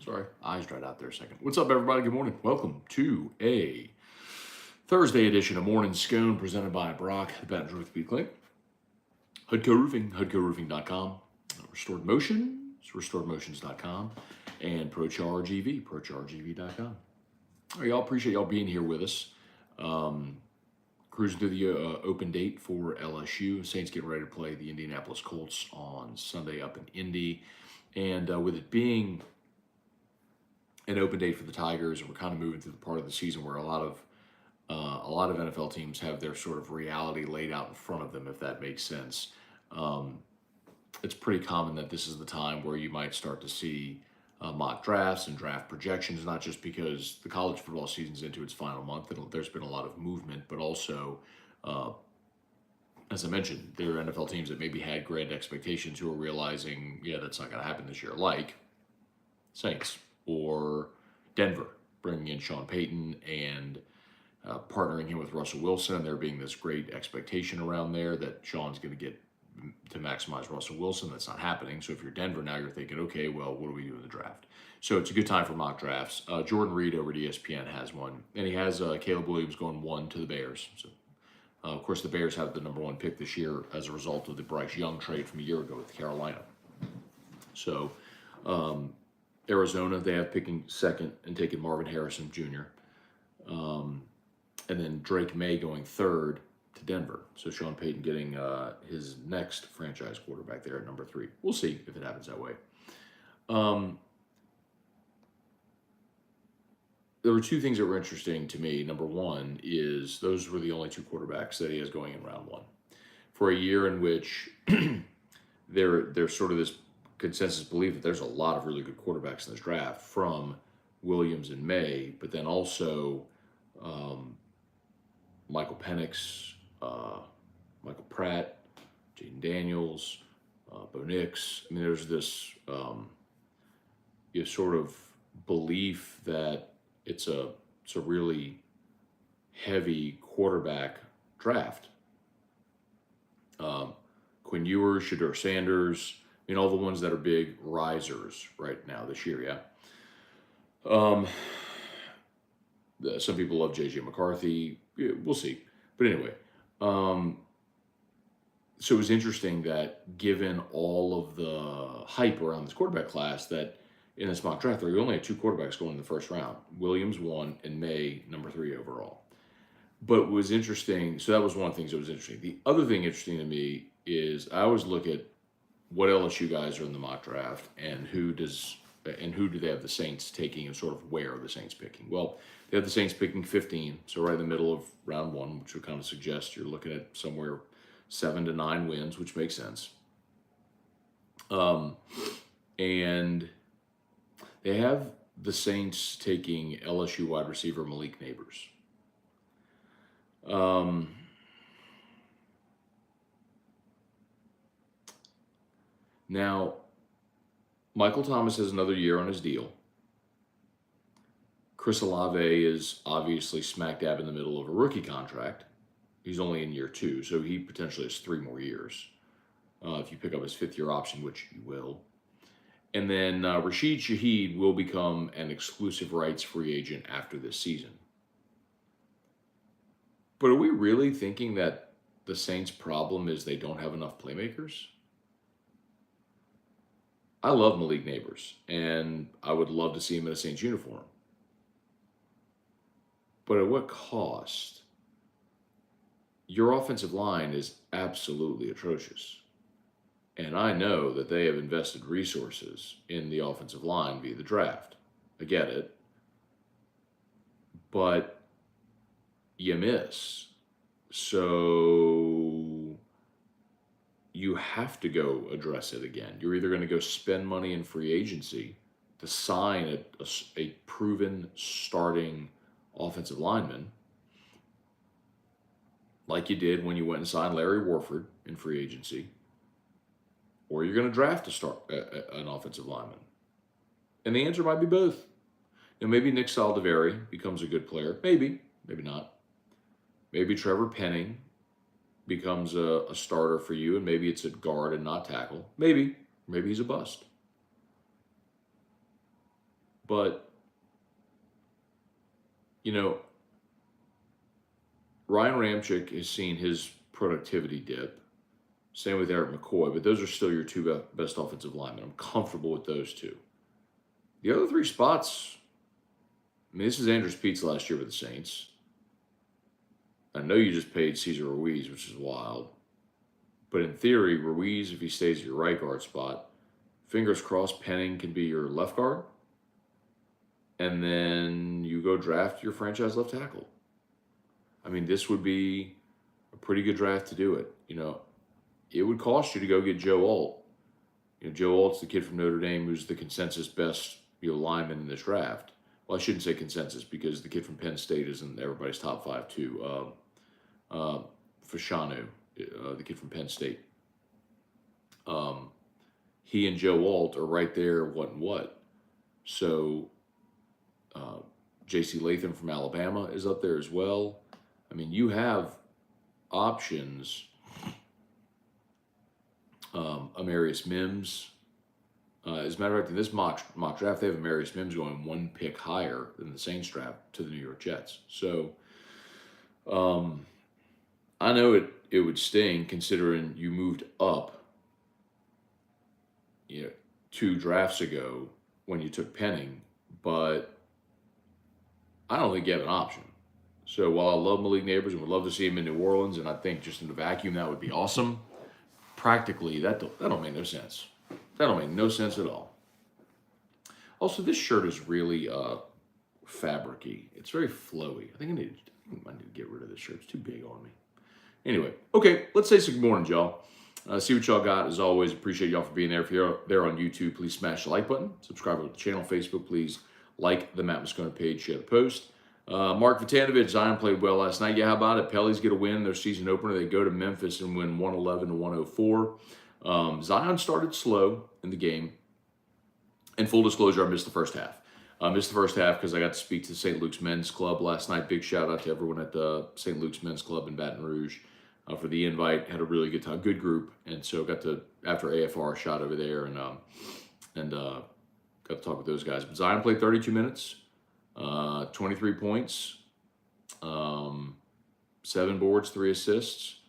Sorry, eyes dried out there a second. What's up, everybody? Good morning. Welcome to a Thursday edition of Morning Scone presented by Brock, the Baton Rouge Beat Clinic. Hudco Roofing, HudcoRoofing.com. Restored Motions, RestoredMotions.com. And ProCharge EV, ProChargeEV.com. All right, y'all, appreciate y'all being here with us. Cruising through the open date for LSU. Saints getting ready to play the Indianapolis Colts on Sunday up in Indy. And with it being an open date for the Tigers, and we're kind of moving through the part of the season where a lot of NFL teams have their sort of reality laid out in front of them, if that makes sense. It's pretty common that this is the time where you might start to see mock drafts and draft projections, not just because the college football season's into its final month. There's been a lot of movement, but also, as I mentioned, there are NFL teams that maybe had grand expectations who are realizing, yeah, that's not going to happen this year, like Saints or Denver, bringing in Sean Payton and partnering him with Russell Wilson, and there being this great expectation around there that Sean's going to get to maximize Russell Wilson. That's not happening. So if you're Denver now, you're thinking, okay, well, what do we do in the draft? So it's a good time for mock drafts. Jordan Reed over at ESPN has one, and he has Caleb Williams going 1 to the Bears. So, of course, the Bears have the number 1 pick this year as a result of the Bryce Young trade from a year ago with Carolina. So Arizona, they have picking 2nd and taking Marvin Harrison Jr. And then Drake May going 3rd to Denver. So Sean Payton getting his next franchise quarterback there at number 3. We'll see if it happens that way. There were 2 things that were interesting to me. Number 1 is those were the only 2 quarterbacks that he has going in round 1. For a year in which there's sort of this consensus belief that there's a lot of really good quarterbacks in this draft, from Williams and May, but then also Michael Penix, Michael Pratt, Jaden Daniels, Bo Nix. I mean, there's this sort of belief that it's a really heavy quarterback draft. Quinn Ewers, Shedeur Sanders, I mean, all the ones that are big risers right now this year, yeah. Some people love J.J. McCarthy. Yeah, we'll see. But anyway, so it was interesting that given all of the hype around this quarterback class, that in this mock draft, we only had 2 quarterbacks going in the first round. Williams 1 and May number 3 overall. But what was interesting, so that was one of the things that was interesting. The other thing interesting to me is I always look at what LSU guys are in the mock draft and who do they have the Saints taking, and sort of where are the Saints picking. Well, they have the Saints picking 15, so right in the middle of round 1, which would kind of suggest you're looking at somewhere 7 to 9 wins, which makes sense. And they have the Saints taking LSU wide receiver Malik Nabers. Now, Michael Thomas has another year on his deal. Chris Olave is obviously smack dab in the middle of a rookie contract. He's only in year 2, so he potentially has 3 more years if you pick up his 5th-year option, which you will. And then Rashid Shaheed will become an exclusive rights free agent after this season. But are we really thinking that the Saints' problem is they don't have enough playmakers? I love Malik Nabers, and I would love to see him in a Saints uniform. But at what cost? Your offensive line is absolutely atrocious. And I know that they have invested resources in the offensive line via the draft. I get it. But you miss. So you have to go address it again. You're either going to go spend money in free agency to sign a proven starting offensive lineman, like you did when you went and signed Larry Warford in free agency, or you're going to draft an offensive lineman. And the answer might be both. Maybe Nick Saldiveri becomes a good player. Maybe not. Maybe Trevor Penning becomes a starter for you, and maybe it's at guard and not tackle. Maybe he's a bust. But, you know, Ryan Ramczyk has seen his productivity dip. Same with Eric McCoy, but those are still your two best offensive linemen. I'm comfortable with those two. The other three spots, I mean, this is Andrews Pete's last year with the Saints. I know you just paid Cesar Ruiz, which is wild. But in theory, Ruiz, if he stays at your right guard spot, fingers crossed, Penton can be your left guard. And then you go draft your franchise left tackle. I mean, this would be a pretty good draft to do it. You know, it would cost you to go get Joe Alt. You know, Joe Alt's the kid from Notre Dame who's the consensus best, you know, lineman in this draft. Well, I shouldn't say consensus because the kid from Penn State is in everybody's top five too. Fashanu, the kid from Penn State. He and Joe Alt are right there, what and what. So J.C. Latham from Alabama is up there as well. I mean, you have options. Amarius Mims. As a matter of fact, in this mock draft, they have Amarius Mims going one pick higher than the Saints draft to the New York Jets. So I know it would sting considering you moved up, you know, 2 drafts ago when you took Penning, but I don't think you have an option. So while I love Malik Nabers and would love to see him in New Orleans, and I think just in the vacuum that would be awesome, practically that don't make no sense. That don't make no sense at all. Also, this shirt is really fabric-y. It's very flowy. I think I need to get rid of this shirt. It's too big on me. Anyway, okay, let's say some good morning, y'all. See what y'all got. As always, appreciate y'all for being there. If you're there on YouTube, please smash the like button. Subscribe to the channel. Facebook, please like the Matt Moscona page. Share the post. Mark Vitanovich, Zion played well last night. Yeah, how about it? Pelly's get a win. Their season opener. They go to Memphis and win 111-104. Zion started slow in the game. And full disclosure, I missed the first half. I missed the first half because I got to speak to the St. Luke's Men's Club last night. Big shout out to everyone at the St. Luke's Men's Club in Baton Rouge for the invite. Had a really good time, good group, and so got to, after AFR, shot over there and got to talk with those guys. But Zion played 32 minutes, 23 points, 7 boards, 3 assists.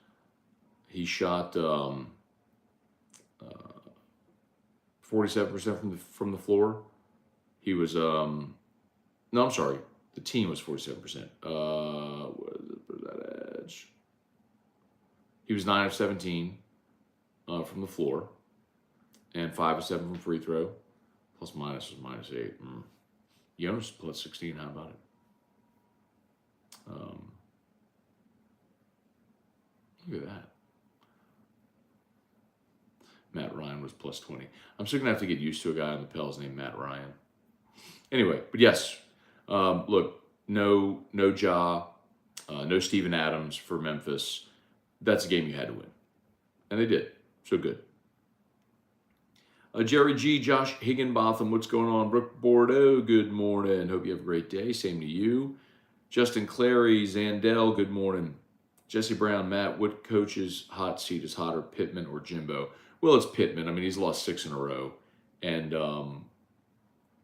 He shot 47% from the floor. He was no, I'm sorry. The team was 47%. Where's that edge? He was 9 of 17 from the floor, and 5 of 7 from free throw. Plus minus was -8. Jonas plus 16. How about it? Look at that. Matt Ryan was plus 20. I'm still gonna have to get used to a guy on the Pels named Matt Ryan. Anyway, but yes, look, no Ja, no Steven Adams for Memphis. That's a game you had to win, and they did. So good. Jerry G, Josh Higginbotham, what's going on? Brooke Bordeaux, good morning. Hope you have a great day. Same to you. Justin Clary, Zandel, good morning. Jesse Brown, Matt, what coach's hot seat is hotter, Pittman or Jimbo? Well, it's Pittman. I mean, he's lost 6 in a row, and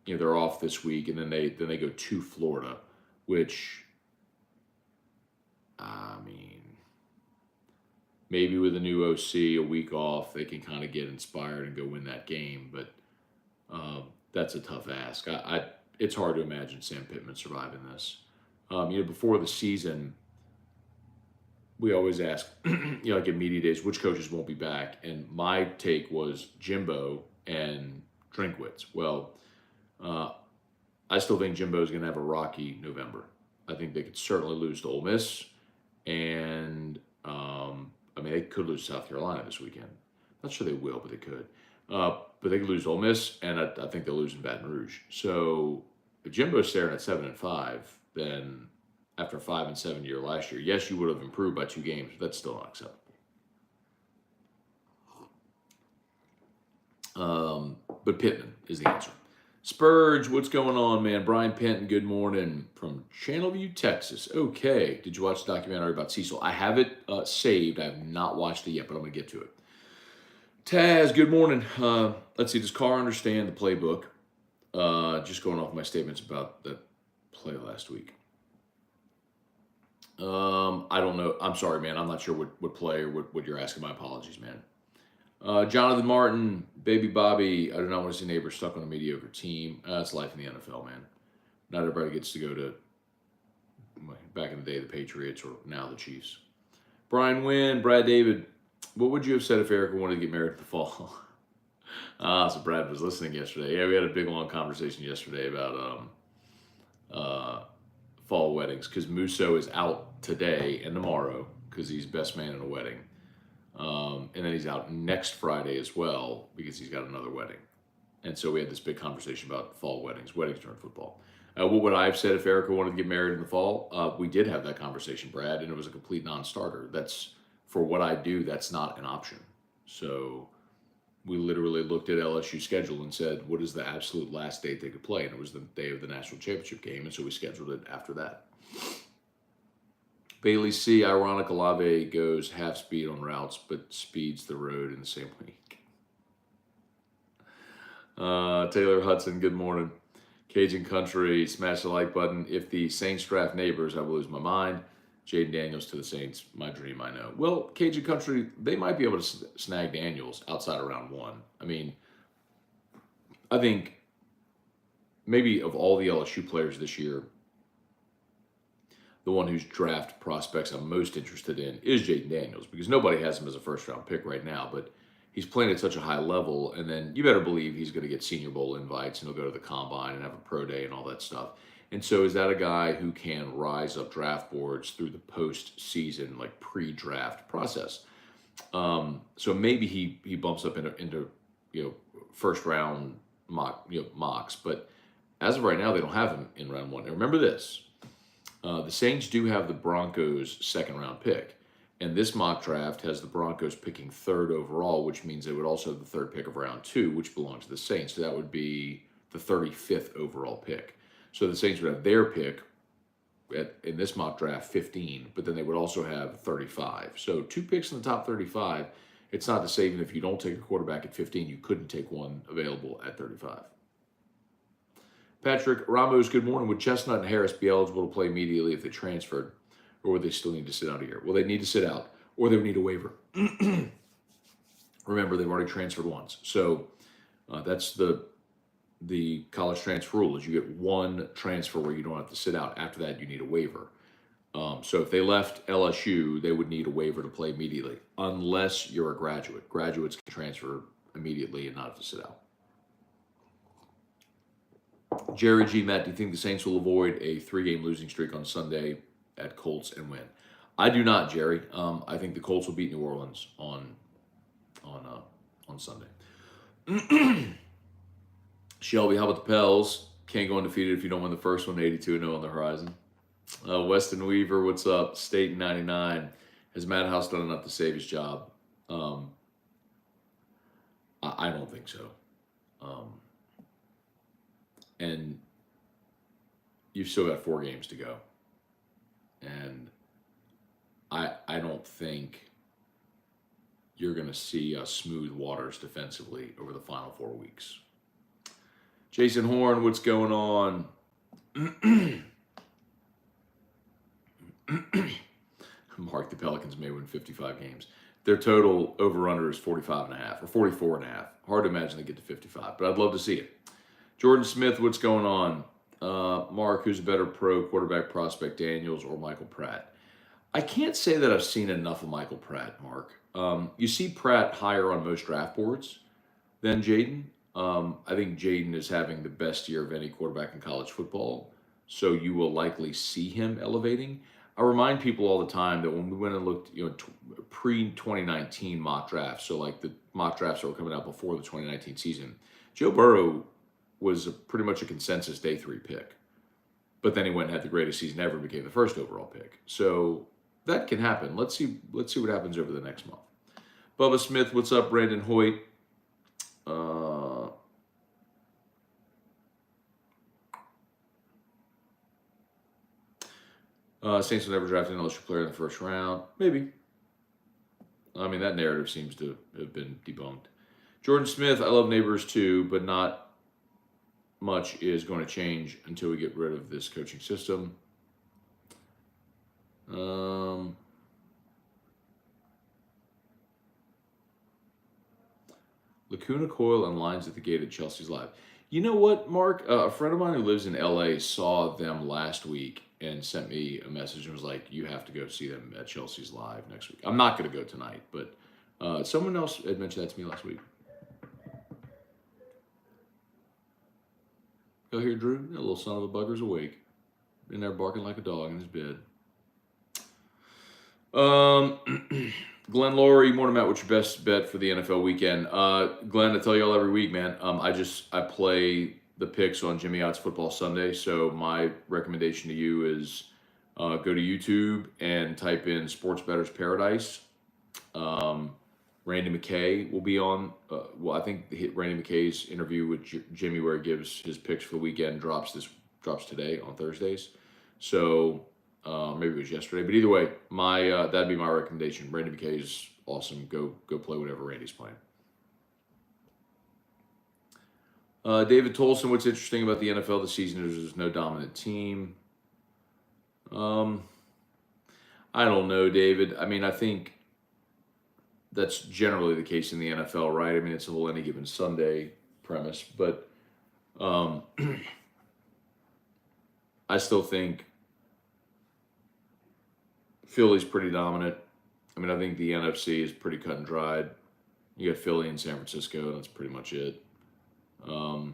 you know, they're off this week, and then they go to Florida, which, I mean, maybe with a new OC, a week off, they can kind of get inspired and go win that game. But that's a tough ask. It's hard to imagine Sam Pittman surviving this. You know, before the season, we always ask, you know, like at media days, which coaches won't be back? And my take was Jimbo and Drinkwitz. Well, I still think Jimbo's going to have a rocky November. I think they could certainly lose to Ole Miss, and I mean, they could lose South Carolina this weekend. Not sure they will, but they could. But they could lose Ole Miss, and I think they'll lose in Baton Rouge. So if Jimbo's staring at 7-5, then after a 5-7 year last year, yes, you would have improved by 2 games, but that's still not acceptable. But Pittman is the answer. Spurge, what's going on, man? Brian Penton, good morning from Channelview, Texas. Okay, did you watch the documentary about Cecil? I have it saved. I have not watched it yet, but I'm going to get to it. Taz, good morning. Let's see, does Carr understand the playbook? Just going off my statements about that play last week. I don't know. I'm sorry, man. I'm not sure what play or what you're asking. My apologies, man. Jonathan Martin, Baby Bobby. I do not want to see Nabers stuck on a mediocre team. That's life in the NFL, man. Not everybody gets to go to, back in the day, the Patriots, or now the Chiefs. Brian Wynn, Brad David. What would you have said if Erica wanted to get married in the fall? So Brad was listening yesterday. Yeah, we had a big, long conversation yesterday about fall weddings, because Musso is out today and tomorrow because he's best man in a wedding. And then he's out next Friday as well because he's got another wedding. And so we had this big conversation about fall weddings during football. What would I have said if Erica wanted to get married in the fall? We did have that conversation, Brad, and it was a complete non-starter. That's, for what I do, that's not an option. So we literally looked at LSU schedule and said, what is the absolute last date they could play? And it was the day of the national championship game, and so we scheduled it after that. Bailey C. Ironic Olave goes half speed on routes, but speeds the road in the same week. Taylor Hudson, good morning. Cajun Country, smash the like button. If the Saints draft Nabers, I will lose my mind. Jaden Daniels to the Saints, my dream, I know. Well, Cajun Country, they might be able to snag Daniels outside of round one. I mean, I think maybe of all the LSU players this year, the one whose draft prospects I'm most interested in is Jaden Daniels, because nobody has him as a first-round pick right now, but he's playing at such a high level, and then you better believe he's going to get Senior Bowl invites, and he'll go to the Combine and have a pro day and all that stuff. And so is that a guy who can rise up draft boards through the post-season, like pre-draft process? So maybe he bumps up into first-round mocks, but as of right now, they don't have him in round one. Now remember this. The Saints do have the Broncos' second-round pick, and this mock draft has the Broncos picking third overall, which means they would also have the third pick of round two, which belongs to the Saints. So that would be the 35th overall pick. So the Saints would have their pick in this mock draft, 15, but then they would also have 35. So 2 picks in the top 35. It's not to say even if you don't take a quarterback at 15, you couldn't take one available at 35. Patrick Ramos, good morning. Would Chestnut and Harris be eligible to play immediately if they transferred, or would they still need to sit out a year? Well, they need to sit out, or they would need a waiver. Remember, they've already transferred once. So that's the college transfer rule, is you get one transfer where you don't have to sit out. After that, you need a waiver. So if they left LSU, they would need a waiver to play immediately, unless you're a graduate. Graduates can transfer immediately and not have to sit out. Jerry G. Matt, do you think the Saints will avoid a 3-game losing streak on Sunday at Colts and win? I do not, Jerry. I think the Colts will beat New Orleans on Sunday. Shelby, how about the Pels? Can't go undefeated if you don't win the first one. 82-0 on the horizon. Weston Weaver, what's up? State 99. Has Matt House done enough to save his job? I don't think so. And you've still got 4 games to go. And I don't think you're going to see smooth waters defensively over the final 4 weeks. Jason Horn, what's going on? Mark, the Pelicans may win 55 games. Their total over-under is 45.5 or 44.5. Hard to imagine they get to 55, but I'd love to see it. Jordan Smith, what's going on? Mark, who's a better pro quarterback prospect, Daniels or Michael Pratt? I can't say that I've seen enough of Michael Pratt, Mark. You see Pratt higher on most draft boards than Jaden. I think Jaden is having the best year of any quarterback in college football, so you will likely see him elevating. I remind people all the time that when we went and looked, pre-2019 mock drafts, so like the mock drafts that were coming out before the 2019 season, Joe Burrow was pretty much a consensus day 3 pick. But then he went and had the greatest season ever and became the first overall pick. So that can happen. Let's see what happens over the next month. Bubba Smith, what's up? Brandon Hoyt. Saints will never draft an LSU player in the first round. Maybe. I mean, that narrative seems to have been debunked. Jordan Smith, I love Nabers too, but not much is going to change until we get rid of this coaching system. Lacuna Coil and lines at the gate at Chelsea's Live. You know what, Mark? A friend of mine who lives in LA saw them last week and sent me a message and was like, you have to go see them at Chelsea's Live next week. I'm not going to go tonight, but someone else had mentioned that to me last week. Go here, Drew. That little son of a bugger's awake. In there barking like a dog in his bed. Glenn Lorry, morning, Matt. What's your best bet for the NFL weekend? Glenn, I tell y'all every week, man. I play the picks on Jimmy Ott's Football Sunday. So my recommendation to you is go to YouTube and type in Sports Bettor's Paradise. Randy McKay will be on. I think Randy McKay's interview with Jimmy, where he gives his picks for the weekend, drops today on Thursdays. So maybe it was yesterday, but either way, that'd be my recommendation. Randy McKay is awesome. Go play whatever Randy's playing. David Tolson, what's interesting about the NFL this season is there's no dominant team. I don't know, David. I mean, I think that's generally the case in the NFL, right? I mean, it's a whole any given Sunday premise, but I still think Philly's pretty dominant. I mean, I think the NFC is pretty cut and dried. You got Philly and San Francisco, and that's pretty much it. The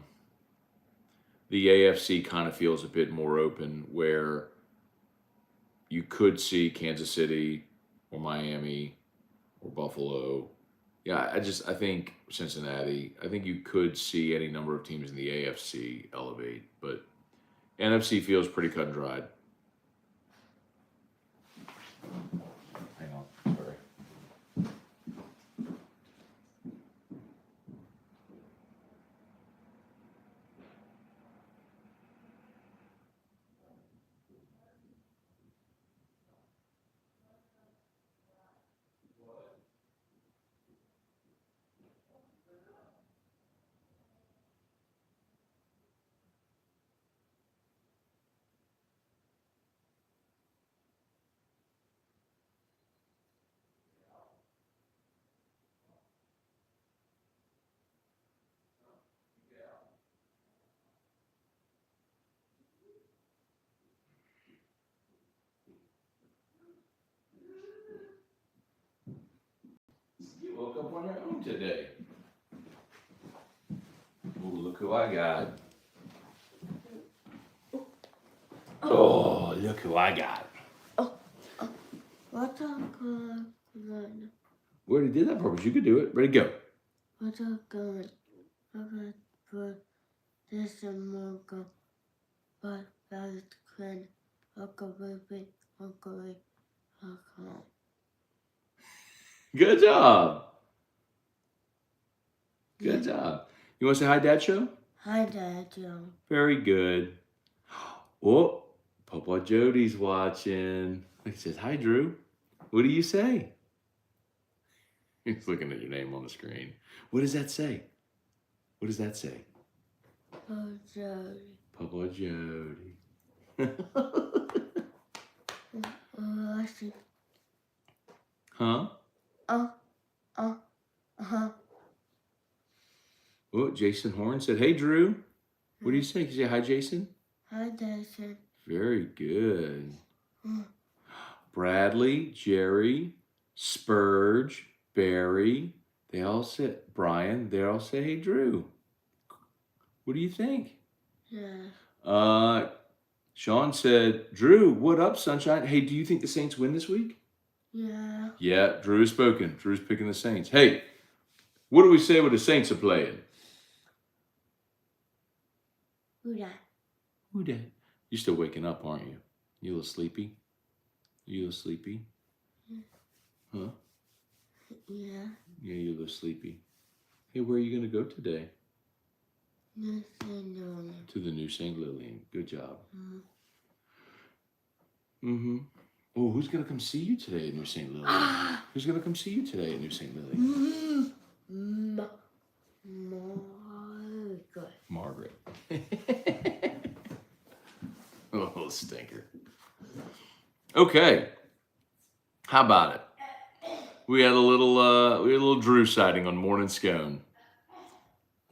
AFC kind of feels a bit more open, where you could see Kansas City or Miami or Buffalo. Yeah, I think Cincinnati. I think you could see any number of teams in the AFC elevate, but NFC feels pretty cut and dried. Hang on, sorry. You woke up on your own today. Ooh, look who I got. Oh, look who I got. What's up, good? We already did that purpose. You could do it. Ready, go. What's up, good? Okay, good. This is Morgan. But that is good. Uncle Baby, Uncle Ray, Uncle. Good job. Good job. You want to say hi, Dad, show? Hi, Dad, Joe. Very good. Oh, Papa Jody's watching. He says, hi, Drew. What do you say? He's looking at your name on the screen. What does that say? What does that say? Oh, Jody. Papa Jody. I see. Huh? Oh, Jason Horn said, hey, Drew. What do you say? Can you say hi, Jason? Hi, Jason. Very good. Bradley, Jerry, Spurge, Barry, they all said, Brian, they all say, hey, Drew. What do you think? Yeah. Sean said, Drew, what up, sunshine? Hey, do you think the Saints win this week? Yeah. Yeah, Drew has spoken. Drew's picking the Saints. Hey, what do we say when the Saints are playing? Who that? Who dat? You're still waking up, aren't you? You a little sleepy? You a little sleepy? Huh? Yeah. Yeah, you're a little sleepy. Hey, where are you going to go today? New St. Lillian. To the New St. Lillian. Good job. Mm-hmm. Oh, who's going to come see you today at New St. Lillian? Who's going to come see you today at New St. Lillian? Margaret. Margaret. Stinker. Okay. How about it? We had a little Drew sighting on Morning Scone.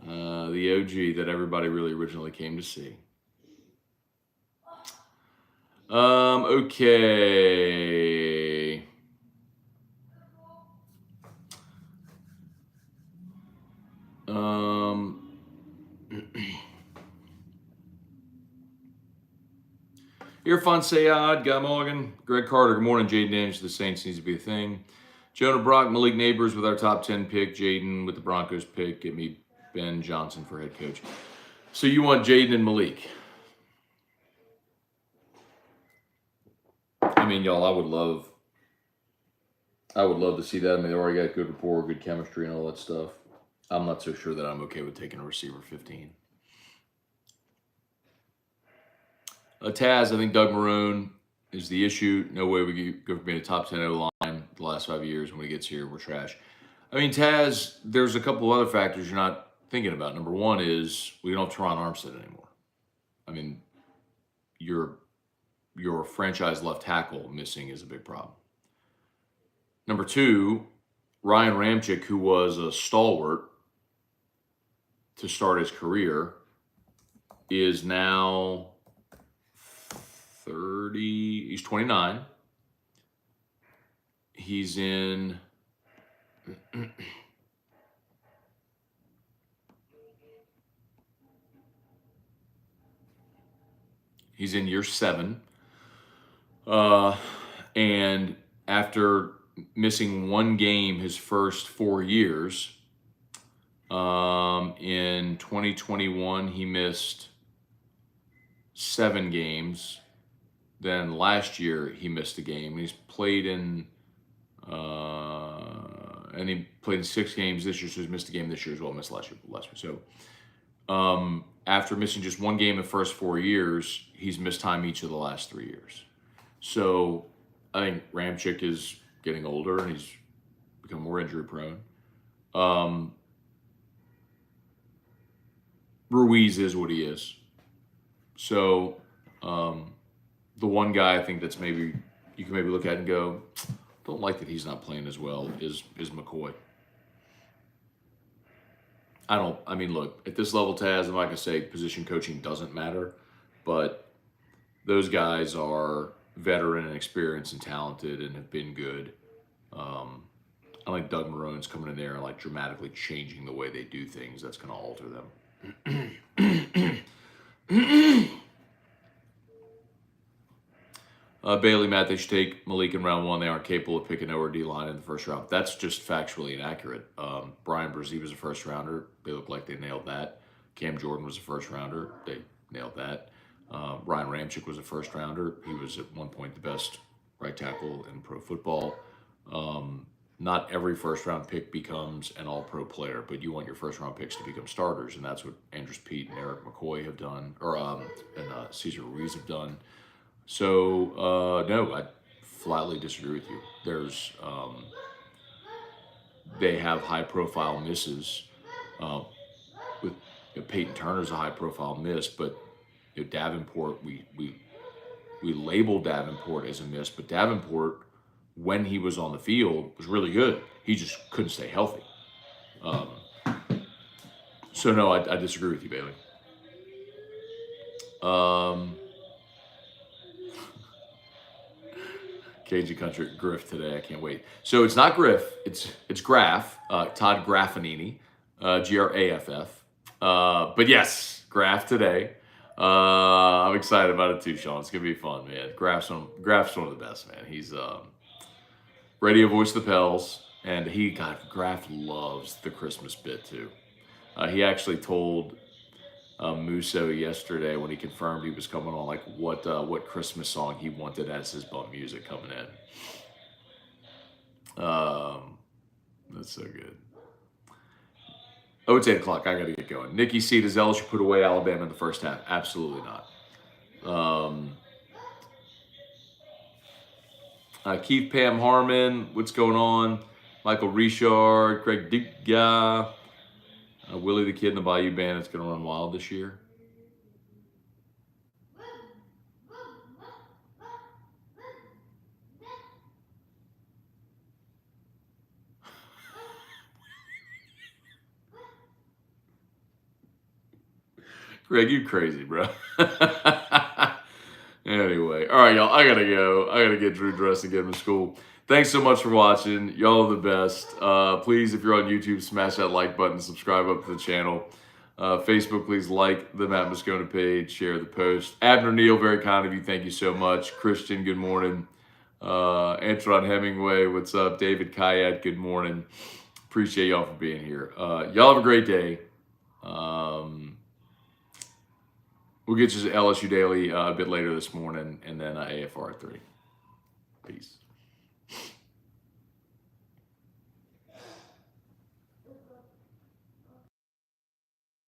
The OG that everybody really originally came to see. Okay. Irfan Sayad, Guy Morgan, Greg Carter, good morning. Jaden Daniels, the Saints needs to be a thing. Jonah Brock, Malik Nabers with our top 10 pick. Jaden with the Broncos pick. Get me Ben Johnson for head coach. So you want Jaden and Malik? I mean, y'all, I would love to see that. I mean, they already got good rapport, good chemistry, and all that stuff. I'm not so sure that I'm okay with taking a receiver 15. Taz, I think Doug Marrone is the issue. No way we go from being a top 10 O-line the last 5 years. When he gets here, we're trash. I mean, Taz, there's a couple of other factors you're not thinking about. Number one is we don't have Teron Armstead anymore. I mean, your franchise left tackle missing is a big problem. Number two, Ryan Ramczyk, who was a stalwart to start his career, is now 30. He's 29. He's in year 7. And after missing one game his first 4 years, in 2021 he missed 7 games. Then last year he missed a game. He's played in and he played in 6 games this year, so he's missed a game this year as well. Missed last year. So after missing just one game the first 4 years, he's missed time each of the last 3 years. So I think Ramczyk is getting older and he's become more injury prone. Ruiz is what he is. So the one guy I think that's maybe you can maybe look at and go, don't like that he's not playing as well is McCoy. I mean, look, at this level, Taz, I'm not going to say position coaching doesn't matter, but those guys are veteran and experienced and talented and have been good. I think Doug Marrone's coming in there and like dramatically changing the way they do things. That's going to alter them. Bailey, Matt, they should take Malik in round 1. They aren't capable of picking O or D line in the first round. That's just factually inaccurate. Brian Brzee was a first rounder. They look like they nailed that. Cam Jordan was a first rounder. They nailed that. Ryan Ramczyk was a first rounder. He was at one point the best right tackle in pro football. Not every first round pick becomes an all pro player, but you want your first round picks to become starters, and that's what Andrews Pete and Eric McCoy have done, or and Cesar Ruiz have done. So no, I flatly disagree with you. There's they have high profile misses. With Peyton Turner's a high profile miss, but Davenport, we labeled Davenport as a miss, but Davenport, when he was on the field, was really good. He just couldn't stay healthy. So no, I disagree with you, Bailey. Cajun Country Griff today. I can't wait. So it's not Griff. It's Graff. Todd Graffanini. Graff. But yes, Graff today. I'm excited about it too, Sean. It's gonna be fun, man. Graff's one of the best, man. He's radio voice of the Pels, and Graff loves the Christmas bit too. He actually told Musso yesterday when he confirmed he was coming on, like what Christmas song he wanted as his bump music coming in. That's so good. Oh, it's 8 o'clock. I got to get going. Nikki C. Does LSU put away Alabama in the first half? Absolutely not. Keith Pam Harmon, what's going on? Michael Richard, Craig Digga, Willie the Kid in the Bayou Band. It's going to run wild this year. Greg, you crazy, bro. Anyway, all right, y'all. I gotta go. I gotta get Drew dressed and get him to school. Thanks so much for watching. Y'all are the best. Please, if you're on YouTube, smash that like button, subscribe up to the channel. Facebook, please like the Matt Moscona page, share the post. Abner Neal, very kind of you. Thank you so much. Christian, good morning. Antron Hemingway, what's up? David Kayat, good morning. Appreciate y'all for being here. Y'all have a great day. We'll get you to LSU Daily a bit later this morning, and then AFR at 3. Peace.